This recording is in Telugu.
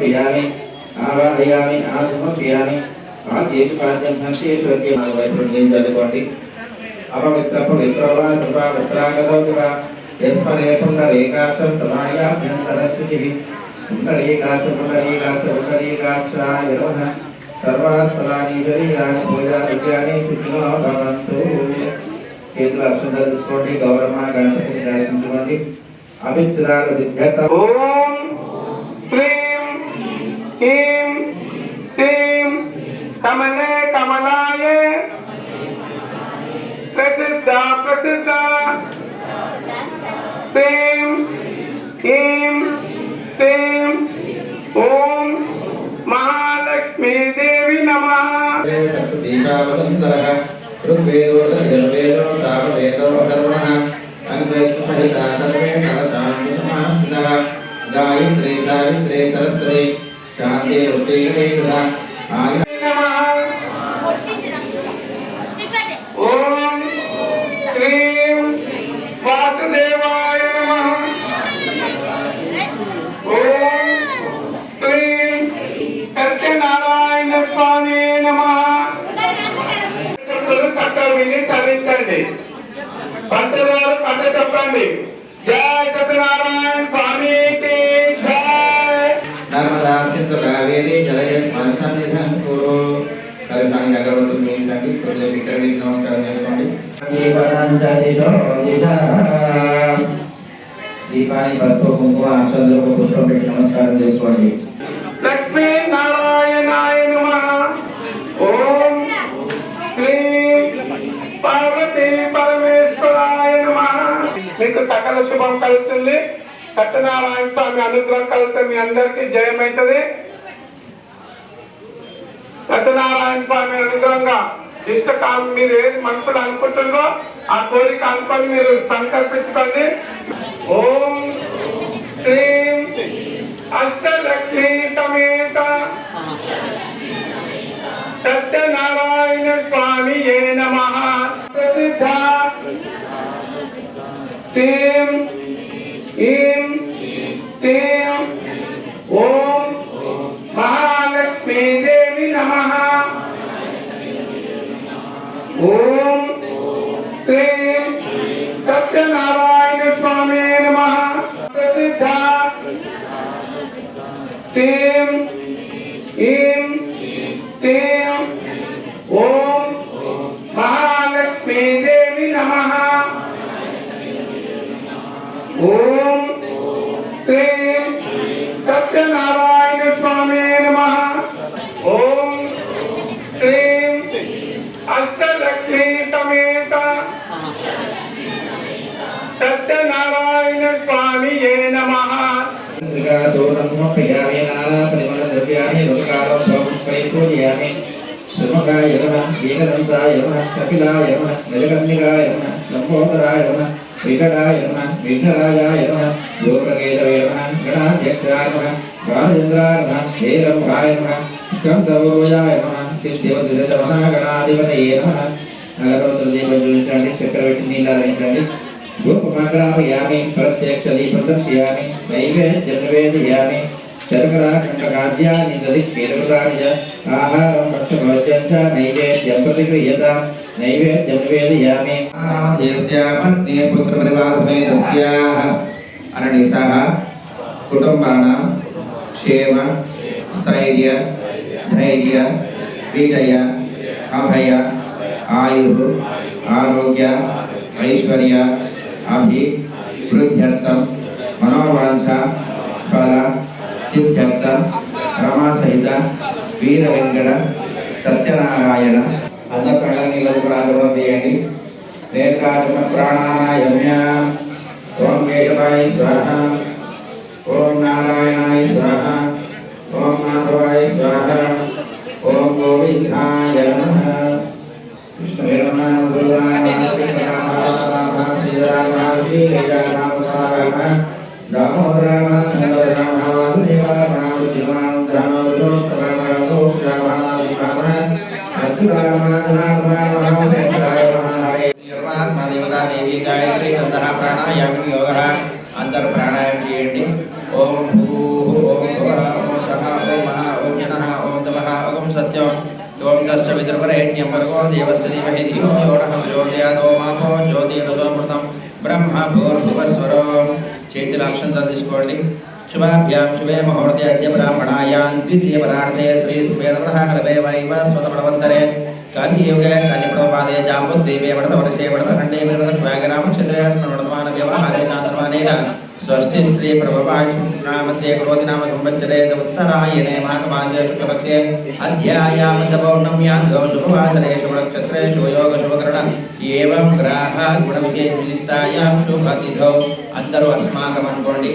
समर्पयामि आवाहयामि समर्पयामि आद्येषु पाद्यं हंसेषु वैपुण्यं जलकोटि अपवित्र पवित्र वा सर्वा वस्त्रागतो वा यस्मरे पुण्डरीकाक्षं समायाभ्यन्तरशुचिः पुण्डरीकाक्षाय नमः सर्वास्थलानि शरीराणि पूजाद्रव्याणि शुचिनो भवन्तु केतु अक्षुंधर स्फोटि गौरवमा गणपति दर्शनोति अभिप्राय विद्यत ओम क्लीं ह्रीं क्लीं कमले कमलाय प्रसिद्धा प्रसिद्धा क्लीं ह्रीं क्लीं ओम महालक्ष्मी देवी नमः। दीपावलंतरः ऋग्वेदो यजुर्वेदो सामवेदो अथर्वणः अन्वेषु सहिता सर्वे कलशान्ति समास्थितः गायत्री सावित्री सरस्वती शान्ति रुचि गणेशः आय नमः। ओम क्लीं वासुदेवाय नमः। ओम क्लीं सत्यनारायण स्वामी नमः। విని తరించండి పంతులారు కథ చెప్పండి జయ సత్యనారాయణ స్వామికి జయ నర్మదా సింధు కావేరి జలయ స్మరణం కురు కరిమాని అగరవత్తు మీంటండి కొద్దిగా వికరణి నమస్కారం చేసుకోండి దీపాన్ని పసుపు కుంకుమ అక్షంతలకు పుష్పం పెట్టి నమస్కారం చేసుకోండి లక్ష్మీ నారాయణాయ నమః ఓం క్లీం పార్వతీ పరమేశ్వరాయ నమః మీకు సకల శుభం కలుగుతుంది సత్యనారాయణ స్వామి అనుగ్రహం కలిగితే మీ అందరికీ జయమైతుంది సత్యనారాయణ స్వామి అనుగ్రహంగా ఇష్టకాలం మీరు ఏది మనసులో అనుకుంటుందో ఆ కోరిక అనుకొని మీరు సంకల్పించుకోండి ఓం శ్రీం అష్టలక్ష్మీ సమేత సత్యనారాయణ స్వామి నమః ప్రసిద్ధ శ్రీం ఈం శ్రీం ఓం మహాలక్ష్మీ దేవి నమః ఓం శ్రీం సత్యనారాయణ స్వామి నమః ప్రసిద్ధ శ్రీం ఈం శ్రీం ఓం మహాలక్ష్మీ దేవి నమః ఓం శ్రీం సత్యనారాయణ స్వామి నమః ఓం శ్రీం అష్టలక్ష్మీ సమేత సత్యనారాయణ స్వామి నమః సమర్పయామి నానా పరిమళ ద్రవ్యాన్ని రుకారం పరిపూజయామి ధర్మకాయ నమః ఏకదంతాయ నమః కపిలాయ నమః నిలకర్ణికాయ నమః లంబోదరాయ నమః వికటాయ నమః విఘ్నరాజాయ నమః లోకకేతవే నమః గణాధ్యక్షాయ నమః బాలచంద్రాయ నమః హేరంభాయ నమః స్కందవోజాయ నమః సిద్ధివద్ధితమహాగణాధిపతయే నమః అగరవత్తుల దీపం చూపించండి చక్కెర పెట్టి నీళ్ళు అలంకరించండి धूपमाग्रापयामि प्रत्यक्ष दीपं दर्शयामि नैवेद्यं निवेदयामि शर्करा कंटकाद्यानि दधिक्षीरकृतानि च आहारं भक्षभोज्यं च नैवेद्यं प्रतिगृह्यतां नैवेद्यं निवेदयामि देवस्य पत्नी पुत्रपरिवारसमेतस्याः अननिसः कुटुम्बानां क्षेम स्थैर्य धैर्य विजय अभय आयुः आरोग्य ऐश्वर्य अभिवृद्ध्यर्थं मनोवांछा फल सिद्ध्यर्थं रमा सहित वीर वेंकट सत्यनारायण अंधकरणनीलु प्रागमन చేయండి नेत्रात्म प्राणानायम्य ओम केशवाय स्वाहा ओम नारायणाय स्वाहा ओम माधवाय स्वाहा ओम गोविंदाय नमः विष्णुवे नमः गुरुवाय देवी गायत्री गंधः प्राणायाम योगः अंतर प्राणायाम చేయండి ओम भूः ओम भुवः ओम स्वः విదుర్వరేణ్యం భర్గో దేవస్య ధీమహి ధియో యో నః ప్రచోదయాత్. ఓమాపో జ్యోతిరసోమృతం బ్రహ్మ భూర్భువస్వరం. చేతుల అక్షంతలు తీసుకోండి. శుభాభ్యాం శుభే ముహూర్తే అద్య బ్రాహ్మణాయాం ద్వితీయ పరార్థే శ్రీ స్వేదవః కలవే వైవ స్వతపడవంతరే కాళీయుగే కాళీప్రభాదే జాంబుద్వీపే వడతవర్షే వడతఖండే విరదస్వాగరామ చంద్రయాస్మరణవర్తమాన వ్యవహారే నాదర్వానేన స్వస్తి శ్రీ ప్రభాష్ణామతే క్రోధి నామ సంవత్సరే ఉత్తరాయణే మాఘమాసే శుక్లపక్షే అధ్యాయామంత పౌర్ణమ్యాం శుభవాసరే శుభనక్షత్రే శుభయోగ శుభకరణ ఏవం గ్రాహ గుణ విశేష విశిష్టాయాం శుభతిథౌ. అందరూ అస్మాకం అనుకోండి.